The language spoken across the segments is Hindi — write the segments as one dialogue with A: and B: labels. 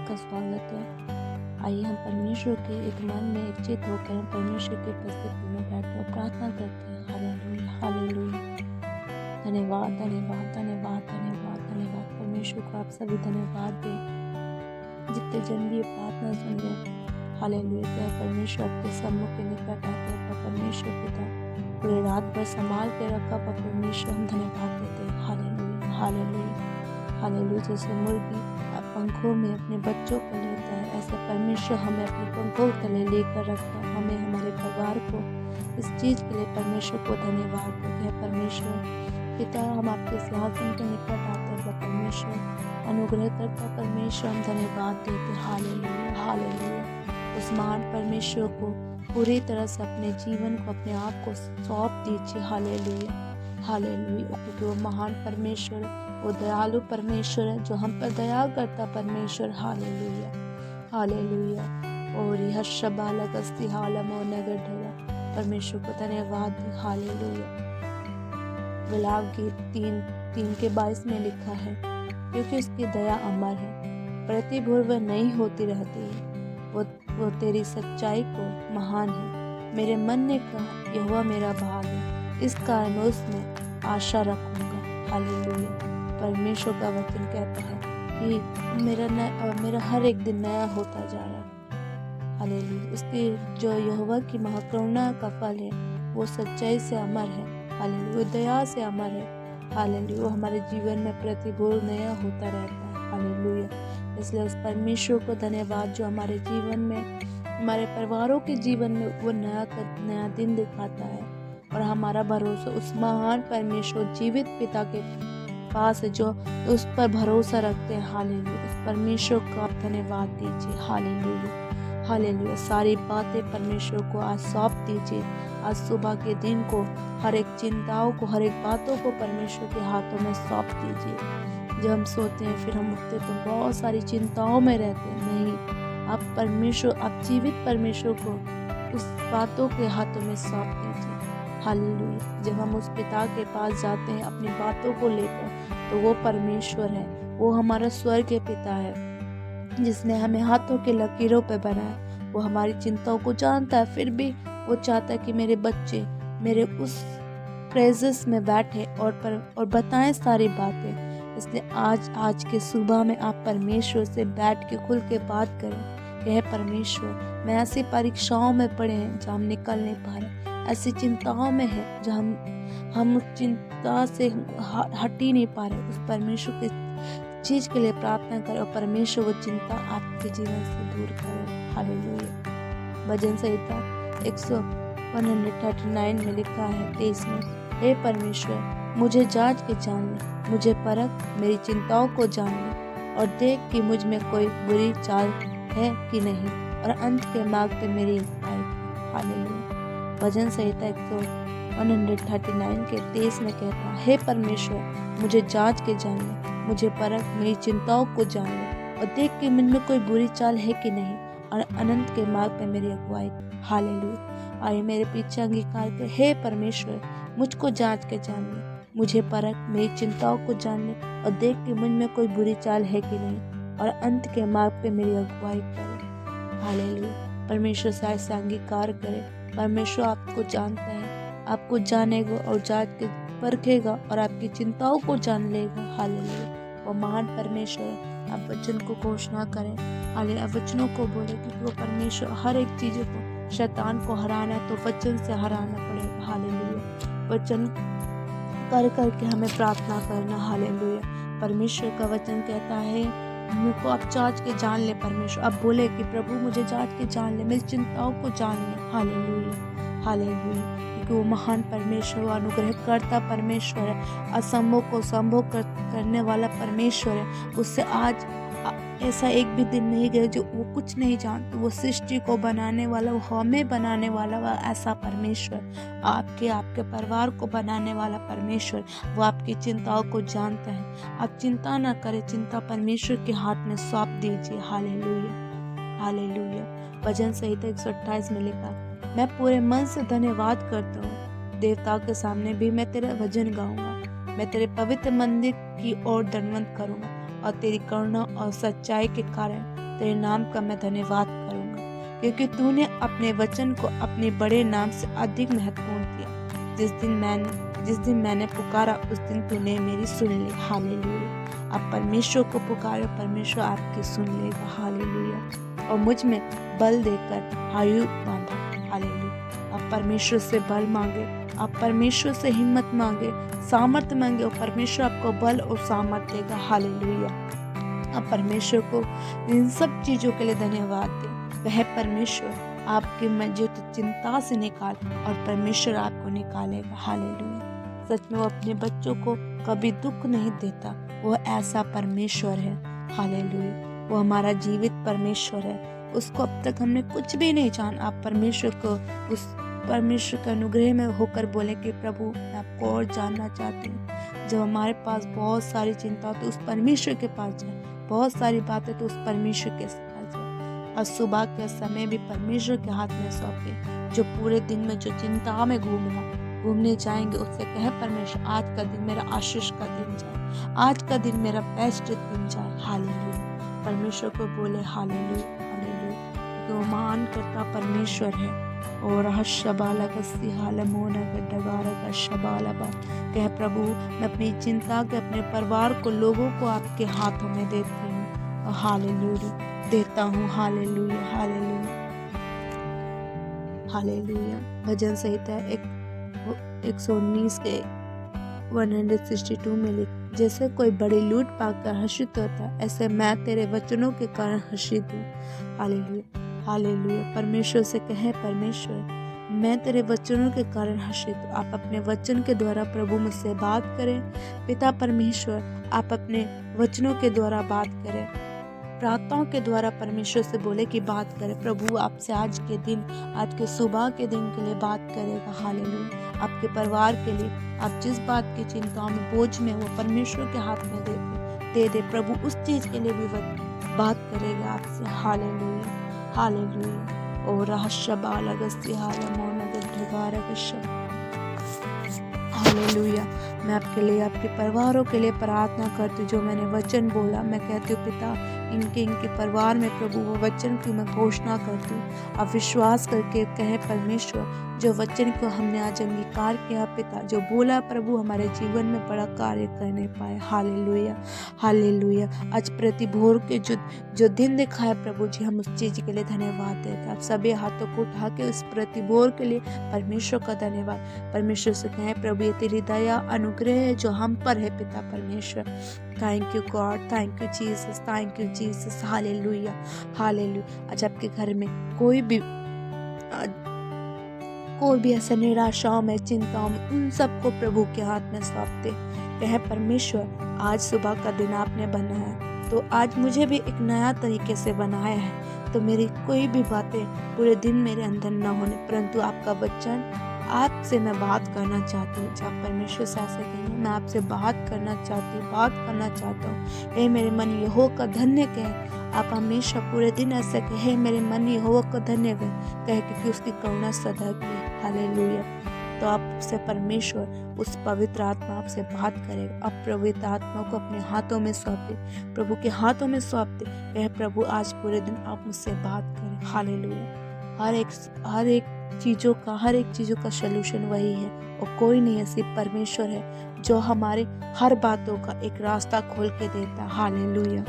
A: आपका स्वागत है। आइए हम परमेश्वर के एक मन में एकचित होकर हम परमेश्वर की उपस्थिति में बैठे और प्रार्थना करते हैं। Hallelujah, hallelujah. धन्यवाद, धन्यवाद, धन्यवाद, धन्यवाद, धन्यवाद। परमेश्वर को आप सभी धन्यवाद दें जितने जन भी ये प्रार्थना सुन रहे। हालेलुया। जय परमेश्वर आपके सम्मुख के निकट आते हैं। परमेश्वर पिता पूरे रात भर संभाल के रखा। परमेश्वर हम धन्यवाद देते हैं। Hallelujah, hallelujah, hallelujah. जैसे मुर्गी पंखों में अपने बच्चों को लेता है, ऐसे परमेश्वर हमें अपने पंखों तले लेकर रखता है। हमें हमारे परिवार को इस चीज़ के लिए परमेश्वर को धन्यवाद देते हैं। परमेश्वर पिता हम आपके सिंहासन के निकट आते हैं। परमेश्वर अनुग्रह करता परमेश्वर हम धन्यवाद देते हैं। Hallelujah, hallelujah. उस महान परमेश्वर को पूरी तरह से अपने जीवन को अपने आप को सौंप दीजिए। Hallelujah, hallelujah. क्योंकि वो महान परमेश्वर, वो दयालु परमेश्वर है जो हम पर दया करता परमेश्वर। Hallelujah, hallelujah. और यह शबालक अस्ति हालम और नगर ढला। परमेश्वर को धन्यवाद दे। हालेलुया। विलाप गीत 3:22 में लिखा है, क्योंकि उसकी दया अमर है, प्रतिभूर वह नहीं होती रहती है, वो तेरी सच्चाई को महान है। मेरे मन ने कहा यहोवा मेरा भाग है, इस कारण मैं उसमें आशा रखूंगा। हालेलुया। परमेश्वर का वचन कहता है कि मेरा हर एक दिन नया होता जा रहा है। हालेलुया। उसकी जो यहोवा की महाकरुणा का फल है वो सच्चाई से अमर है। हालेलुया। दया से अमर है। हालेलुया। वो हमारे जीवन में प्रतिभूर नया होता रहता है। हालेलुया। इसलिए उस परमेश्वर को धन्यवाद जो हमारे जीवन में, हमारे परिवारों के जीवन में वो नया दिन दिखाता है। और हमारा भरोसा उस महान परमेश्वर जीवित पिता के पास है जो उस पर भरोसा रखते हैं। हालेलुया। उस परमेश्वर को आप धन्यवाद दीजिए। Hallelujah, hallelujah. सारी बातें परमेश्वर को आज सौंप दीजिए। आज सुबह के दिन को, हर एक चिंताओं को, हर एक बातों को परमेश्वर के हाथों में सौंप दीजिए। जब हम सोते हैं फिर हम उठते तो बहुत सारी चिंताओं में रहते हैं। नहीं, आप परमेश्वर, आप जीवित परमेश्वर को उस बातों के हाथों में सौंप दीजिए। हालेलुया। जब हम उस पिता के पास जाते हैं अपनी बातों को लेकर, तो वो परमेश्वर है, वो हमारा स्वर्ग के पिता है जिसने हमें हाथों के लकीरों पे बनाया। वो हमारी चिंताओं को जानता है, फिर भी वो चाहता है कि मेरे बच्चे मेरे उस प्रेजेंस में बैठे और बताएं सारी बातें। इसलिए आज के सुबह में आप परमेश्वर से बैठ के खुल के बात करें कि हे परमेश्वर, मैं ऐसी परीक्षाओं में पड़े हैं जहाँ हम निकल नहीं पा रहे, ऐसी चिंताओं में है जो हम उस चिंता से हट ही नहीं पा रहे। उस परमेश्वर के चीज के लिए प्रार्थना करें और परमेश्वर वो चिंता आपके जीवन से दूर करे। हालेलुया। भजन संहिता 139 में लिखा है 23 में, हे परमेश्वर, मुझे जांच के जान ले, मुझे परख, मेरी चिंताओं को जान ले और देख कि मुझ में कोई बुरी चाल है कि नहीं, और अंत के मार्ग पे मेरी हिदायत है। हालेलुया। भजन संहिता 139 के 23 में कहता है, हे परमेश्वर, मुझे जांच के जान ले, मुझे परख, मेरी चिंताओं को जान ले और देख कि मुझ में कोई बुरी चाल है कि नहीं, और अनंत के मार्ग पे मेरी अगुवाई। हालेलुया। आइए मेरे पीछे अंगीकार कर, हे परमेश्वर, मुझको जांच के जान ले, मुझे परख, मेरी चिंताओं को जान ले और देख कि मुझ में कोई बुरी चाल है कि नहीं, और अंत के मार्ग पे मेरी अगुवाई करे। हालेलुया। परमेश्वर से ऐसे अंगीकार करे। परमेश्वर आपको जानता है, आपको जानेगा और जांच के परखेगा और आपकी चिंताओं को जान लेगा। हालेलुया। वो महान परमेश्वर है। आप वचन को घोषणा करें। हालेलुया। वचनों को बोले, क्योंकि वो परमेश्वर हर एक चीज़ को, शैतान को हराना है तो वचन से हराना पड़ेगा। हालेलुया। वचन कर करके हमें प्रार्थना करना। हालेलुया। परमेश्वर का वचन कहता है, मुझको आप जांच के जान ले। परमेश्वर अब बोले कि प्रभु मुझे जांच के जान ले, मेरी चिंताओं को जान ले। Hallelujah, hallelujah. क्योंकि वो महान परमेश्वर, वो अनुग्रह करता परमेश्वर है, असंभव को संभव करने वाला परमेश्वर है। उससे आज ऐसा एक भी दिन नहीं गया जो वो कुछ नहीं जानता। वो सृष्टि को बनाने वाला, वो हमें बनाने वाला, वो ऐसा परमेश्वर, आपके परिवार को बनाने वाला परमेश्वर, वो आपकी चिंताओं को जानता है। आप चिंता ना करें, चिंता परमेश्वर के हाथ में सौंप दीजिए। Hallelujah, hallelujah. भजन संहिता 128 में लिखा, मैं पूरे मन से धन्यवाद करता हूँ, देवताओं के सामने भी मैं तेरा भजन गाऊंगा। मैं तेरे पवित्र मंदिर की ओर दंडवत करूंगा और तेरी करुणा और सच्चाई के कारण तेरे नाम का मैं धन्यवाद करूँगा, क्योंकि तूने अपने वचन को अपने बड़े नाम से अधिक महत्वपूर्ण किया। जिस दिन मैंने पुकारा उस दिन तूने मेरी सुन ली। हालेलुया। आप परमेश्वर को पुकारो, परमेश्वर आपकी सुन लेगा। हालेलुया। और मुझ में बल देकर आयु बांधा। हालेलुया। आप परमेश्वर से बल मांगे, आप परमेश्वर से हिम्मत मांगे, सामर्थ मांगे और परमेश्वर आपको बल और सामर्थ देगा। हालेलुया। आप परमेश्वर को इन सब चीज़ों के लिए धन्यवाद दें। वह परमेश्वर आपके मौजूद चिंता से निकाल और परमेश्वर आपको निकालेगा। हालेलुया। सच में वो अपने बच्चों को कभी दुख नहीं देता। वो ऐसा परमेश्वर है। हालेलुया। वो हमारा जीवित परमेश्वर है। उसको अब तक हमने कुछ भी नहीं जाना। आप परमेश्वर को उस परमेश्वर के अनुग्रह में होकर बोले कि प्रभु मैं आपको और जानना चाहती हूँ। जब हमारे पास बहुत सारी चिंता हो तो उस परमेश्वर के पास जाए, बहुत सारी बातें तो उस परमेश्वर के पास जाए। और सुबह के समय भी परमेश्वर के हाथ में सौंपे। जो पूरे दिन में जो चिंता में घूमने जाएंगे उससे कहे परमेश्वर आज का दिन मेरा आशीष का दिन जाए, आज का दिन मेरा बेस्ट दिन जाए। हालेलुया। परमेश्वर को बोले हालेलुया, हालेलुया, क्योंकि वो मान करता परमेश्वर है। और कह प्रभु मैं अपनी चिंता के अपने परिवार को लोगों को आपके हाथों में देती हूँ और हालेलुया देता हूँ। Hallelujah, hallelujah, hallelujah. भजन संहिता 119 के 162 में लिख, जैसे कोई बड़ी लूट पाकर हर्षित होता ऐसे मैं तेरे वचनों के कारण हर्षित हूँ। Hallelujah, hallelujah. परमेश्वर से कहे परमेश्वर मैं तेरे वचनों के कारण हर्षित हूँ। आप अपने वचन के द्वारा प्रभु मुझसे बात करें। पिता परमेश्वर आप अपने वचनों के द्वारा बात करें, प्रार्थनाओं के द्वारा परमेश्वर से बोले कि बात करें। प्रभु आपसे आज के दिन, आज के सुबह के दिन के लिए बात करेगा। हालेलुया। आपके परिवार के लिए आप जिस बात की चिंताओं में बोझ में वो परमेश्वर के हाथ में दे दे। प्रभु उस चीज के लिए भी बात करेगा आपसे। Hallelujah, hallelujah. और हालेलुया। मैं आपके लिए, आपके परिवारों के लिए प्रार्थना करती हूँ। जो मैंने वचन बोला मैं कहती हूँ पिता इनके परिवार में प्रभु वो वचन की मैं घोषणा करती हूँ। आप विश्वास करके कहे परमेश्वर जो वचन को हमने आज अंगीकार किया पिता, जो बोला प्रभु हमारे जीवन में बड़ा कार्य करने पाए। Hallelujah, hallelujah. आज प्रति भोर के जो दिन दिखाए प्रभु जी हम उस चीज के लिए धन्यवाद देते हैं। आप सभी हाथों को उठा के उस प्रति भोर के लिए परमेश्वर का धन्यवाद। परमेश्वर से कहे प्रभु ये तेरी दया अनुग्रह है जो हम पर है पिता परमेश्वर। Thank you God, thank you Jesus, thank you Jesus. Hallelujah, hallelujah. आज आपके घर में कोई भी ऐसा निराशाओं में, चिंताओं में, उन सबको प्रभु के हाथ में सौंपते कहे परमेश्वर आज सुबह का दिन आपने बनाया तो आज मुझे भी एक नया तरीके से बनाया है। तो मेरी कोई भी बातें पूरे दिन मेरे अंदर न होने, परंतु आपका वचन आपसे मैं बात करना चाहती हूँ। जब परमेश्वर से ऐसे कहेंगे मैं आपसे बात करना चाहता हूँ। हे मेरे मन यहोवा का धन्य कहे। आप हमेशा पूरे दिन ऐसे कहे मेरे मन यहोवा का धन्य कहे क्योंकि उसकी करुणा सदा की। हालेलुया। तो आपसे परमेश्वर उस पवित्र आत्मा आपसे बात करेगा। आप पवित्र आत्मा को अपने हाथों में सौंपे, प्रभु के हाथों में सौंप दे। कहे प्रभु आज पूरे दिन आप मुझसे बात करें। हालेलुया। हर एक चीज़ों का सलूशन वही है और कोई नहीं है, सिर्फ परमेश्वर है जो हमारे हर बातों का एक रास्ता खोल के देता है। हालेलुया।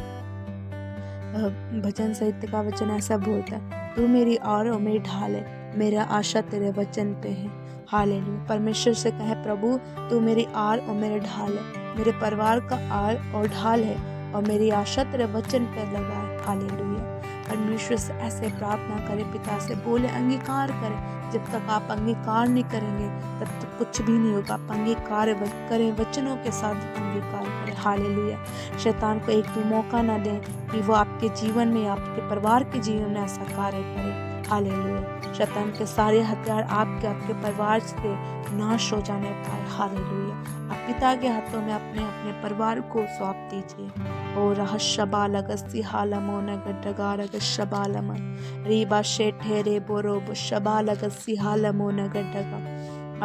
A: भजन साहित्य का वचन ऐसा बोलता है, तू मेरी आड़ और मेरी ढाल है, मेरा आशा तेरे वचन पे है। हालेलुया। परमेश्वर से कहे प्रभु तू मेरी आड़ और मेरे ढाल है, मेरे परिवार का आड़ और ढाल है और मेरी आशा तेरे वचन पे लगा है। हालेलुया। परमेश्वर से ऐसे प्रार्थना करें, पिता से बोले अंगीकार करें। जब तक आप अंगीकार नहीं करेंगे तब तक कुछ भी नहीं होगा। आप अंगीकार करें, वचनों के साथ अंगीकार करें। हालेलुया। शैतान को एक भी मौका ना दें कि वो आपके जीवन में, आपके परिवार के जीवन में ऐसा कार्य करे। हालेलुया। शैतान के सारे हथियार आपके परिवार से नाश हो जाने पाए। हालेलुया। आप पिता के हाथों में अपने परिवार को सौंप दीजिए। और हशबालगस्सी हालमोन गड्डगारग शबालमन रीबा शेठेरे बोरोब शबालगस्सी हालमोन गड्डगा।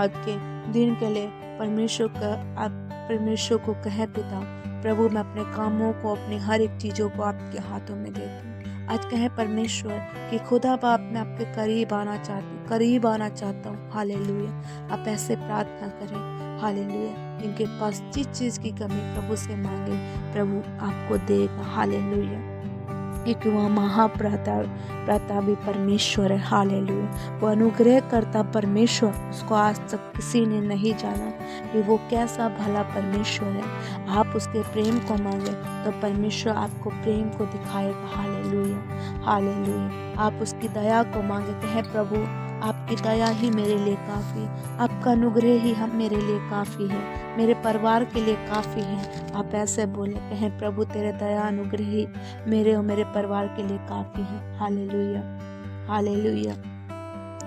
A: आज के दिन के लिए परमेश्वर को कहे पिता प्रभु मैं अपने कामों को, अपनी हर एक चीज़ों को आपके हाथों में देती हूँ। आज कहें परमेश्वर कि खुदा बाप मैं आपके करीब आना चाहता हूँ। हालेलुया। आप ऐसे प्रार्थना करें। हालेलुया। इनके पास जिस चीज़ की कमी प्रभु से मांगे, प्रभु आपको देगा। हालेलुया। एक वह महाप्रतापी परमेश्वर है। हालेलुया। वो अनुग्रह करता परमेश्वर, उसको आज तक किसी ने नहीं जाना कि वो कैसा भला परमेश्वर है। आप उसके प्रेम को मांगे तो परमेश्वर आपको प्रेम को दिखाएगा। हालेलुया। हालेलुया। आप उसकी दया को मांगे, कहे प्रभु आपकी दया ही मेरे लिए काफ़ी, आपका अनुग्रह ही हम मेरे लिए काफ़ी है, मेरे परिवार के लिए काफ़ी है। आप ऐसे बोले, कहें प्रभु तेरे दया अनुग्रह ही मेरे और मेरे परिवार के लिए काफ़ी है। हालेलुया। हालेलुया।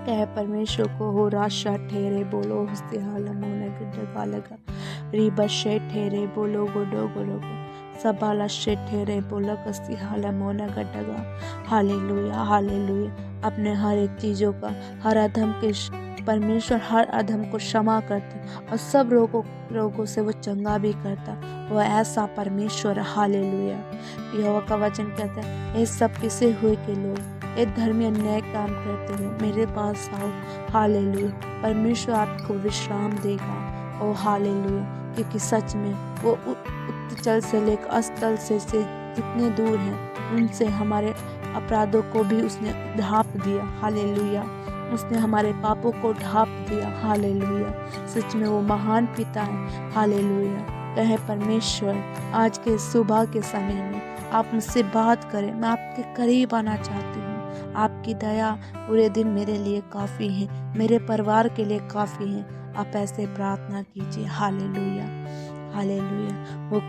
A: कह परमेश्वर को हो राशा ठेरे बोलो हुस्ते हालमोने गड्ढा लगा री बशे ठेरे बोलो गोडो गोडो सबाला शे ठेरे बोलो कस्ती हालमोने गड्ढा। हालेलुया। हालेलुया। अपने हर एक चीज़ों का, हर अधम के परमेश्वर हर अधम को क्षमा करता और सब रोगों से वो चंगा भी करता। वो ऐसा परमेश्वर। हालेलुया। यहोवा का वचन कहता है, ये सब पिसे हुए के लोग, ये धर्मी अन्याय काम करते हुए मेरे पास आओ। हालेलुया। परमेश्वर आपको विश्राम देगा। ओ हालेलुया। क्योंकि सच में वो उत्तल से लेकर अस्तल से जितने दूर हैं उनसे हमारे अपराधों को भी उसने ढाँप दिया। हालेलुया। उसने हमारे पापों को ढाँप दिया। हालेलुया। सच में वो महान पिता है। हालेलुया। कहे परमेश्वर आज के सुबह के समय में आप मुझसे बात करें, मैं आपके करीब आना चाहती हूँ। आपकी दया पूरे दिन मेरे लिए काफ़ी है, मेरे परिवार के लिए काफ़ी है। आप ऐसे प्रार्थना कीजिए। हालेलुया। हालेलुया। वो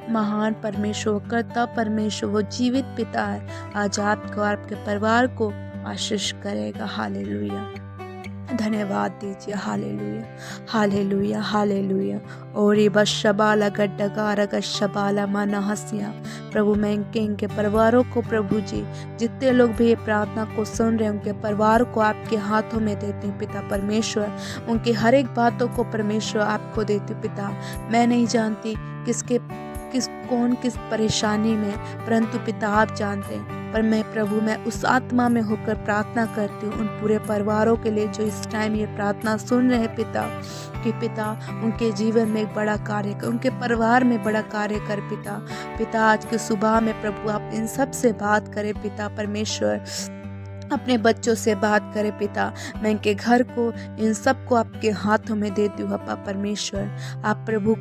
A: महान परमेश्वर, कर्ता परमेश्वर, वो जीवित पिता है। आज आपको, आपके परिवार को आशीष करेगा। हालेलुया। धन्यवाद दीजिए। हालेलुया। हालेलुया। हालेलुया। और ये बस शबाला गड्ढगा रग शबाला माना हंसिया। प्रभु मैं इनके परिवारों को, प्रभु जी जितने लोग भी ये प्रार्थना को सुन रहे हैं उनके परिवार को आपके हाथों में देती हूँ पिता परमेश्वर। उनकी हर एक बातों को परमेश्वर आपको देती हूँ पिता। मैं नहीं जानती कौन किस परेशानी में, परंतु पिता आप जानते हैं। पर मैं प्रभु मैं उस आत्मा में होकर प्रार्थना करती हूँ उन पूरे परिवारों के लिए जो इस टाइम ये प्रार्थना सुन रहे हैं पिता, कि पिता उनके जीवन में एक बड़ा कार्य कर, उनके परिवार में बड़ा कार्य कर पिता आज के सुबह में प्रभु आप इन सब से बात करें पिता परमेश्वर, अपने बच्चों से बात करें पिता। मैं इनके घर को, इन सब को आपके हाथों में देती हूँ पापा परमेश्वर। आप प्रभु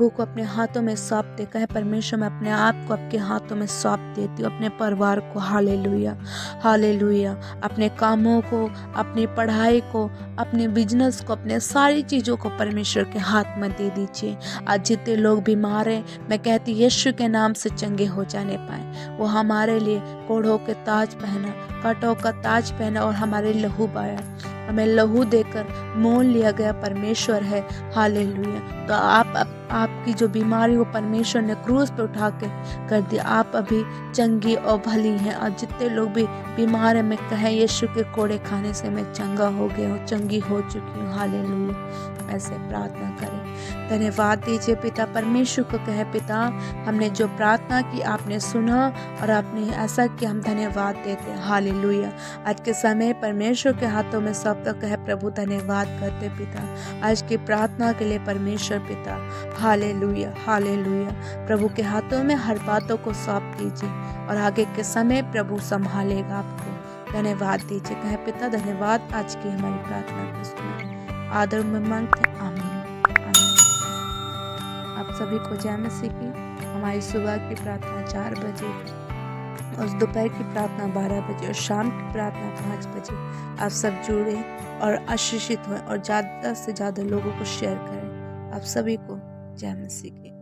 A: को अपने हाथों में सौंप दे। कहे परमेश्वर मैं अपने आप को आपके हाथों में सौंप देती हूँ, अपने परिवार को। हालेलुया। हालेलुया। अपने कामों को, अपनी पढ़ाई को, अपने बिजनेस को, अपने सारी चीज़ों को परमेश्वर के हाथ में दे दीजिए। आज जितने लोग बीमार हैं मैं कहती यीशु के नाम से चंगे हो जाने पाए। वो हमारे लिए कोढ़ों के ताज पहना, कांटों का ताज पहना और हमारे लहू बहाया, हमें लहू देकर मोल लिया गया परमेश्वर है। हालेलुया। तो आपकी जो बीमारी वो परमेश्वर ने क्रूस पे उठा के कर दिया। आप अभी चंगी और भली हैं। और जितने लोग भी बीमार हैं मैं कहे यीशु के कोड़े खाने से मैं चंगा हो गया हूँ, चंगी हो चुकी हूँ। हालेलुया। ऐसे प्रार्थना करें। धन्यवाद दीजिए पिता परमेश्वर को। कहे पिता हमने जो प्रार्थना की आपने सुना और आपने ऐसा किया, हम धन्यवाद देते हैं। हालेलुया। आज के समय परमेश्वर के हाथों में सब तक कहे प्रभु धन्यवाद करते पिता आज की प्रार्थना के लिए परमेश्वर पिता। हालेलुया। हालेलुया। प्रभु के हाथों में हर बातों को सौंप दीजिए और आगे के समय प्रभु संभालेगा आपको। धन्यवाद दीजिए। कहे पिता धन्यवाद आज की हमारी प्रार्थना को सुना। आदर में मांगते आमीन। आप सभी को जय मसीह की। हमारी सुबह की प्रार्थना 4 बजे और दोपहर की प्रार्थना 12 बजे और शाम की प्रार्थना 5 बजे। आप सब जुड़े और आशीषित हुए और ज़्यादा से ज़्यादा लोगों को शेयर करें। आप सभी को जय मसीह की।